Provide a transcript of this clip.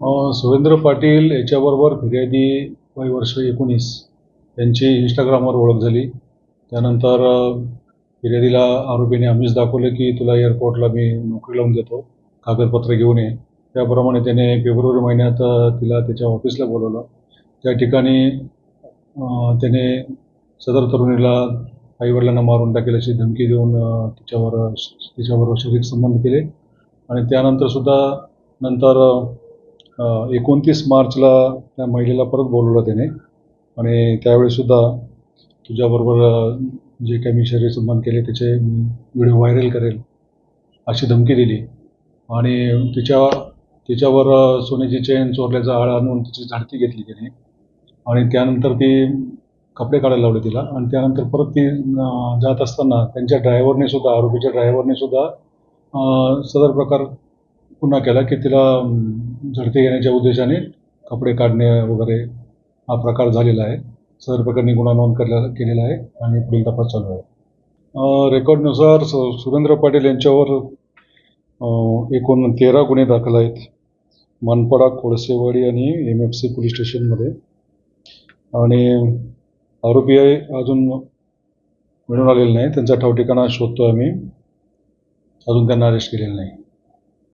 सुरेंद्र पाटील याच्याबरोबर फिर्यादी वय वर्ष 19 यांची इंस्टाग्रामवर ओळख झाली. त्यानंतर फिर्यादीला आरोपीने आमिष दाखवलं की तुला एअरपोर्टला मी नोकरी लावून देतो, कागदपत्र घेऊन ये. त्याप्रमाणे त्याने फेब्रुवारी महिन्यात तिला त्याच्या ऑफिसला बोलवलं. त्या ठिकाणी त्याने सदर तरुणीला आईवडिलांना मारून टाकेल अशी धमकी देऊन तिच्याबरोबर शारीरिक संबंध केले. आणि त्यानंतर सुद्धा नंतर 29 मार्चला त्या महिलेला परत बोलवलं त्याने आणि त्यावेळीसुद्धा तुझ्याबरोबर जे काही मी शरीर संबंध केले त्याचे व्हिडिओ व्हायरल करेल अशी धमकी दिली. आणि तिच्यावर सोन्याची चेन चोरल्याचा आळ आणून तिची झाडती घेतली त्याने. आणि त्यानंतर ती कपडे काढायला लावले तिला. आणि त्यानंतर परत ती जात असताना त्यांच्या आरोपीच्या ड्रायव्हरने सुद्धा सदर प्रकार पुन्हा केला की तिला झडती घेण्याच्या उद्देशाने कपडे काढणे वगैरे हा प्रकार झालेला आहे. सदर प्रकरणी गुन्हा नोंद केलेला आहे आणि पुढील तपास चालू आहे. रेकॉर्डनुसार सुरेंद्र पाटील यांच्यावर एकूण 13 गुन्हे दाखल आहेत. मनपाडा, कोळसेवाडी आणि MFC पोलीस स्टेशनमध्ये. आणि आरोपी अजून मिळून आलेले नाही. त्यांचा ठाव ठिकाणा शोधतो आम्ही. अजून त्यांना अरेस्ट केलेलं नाही.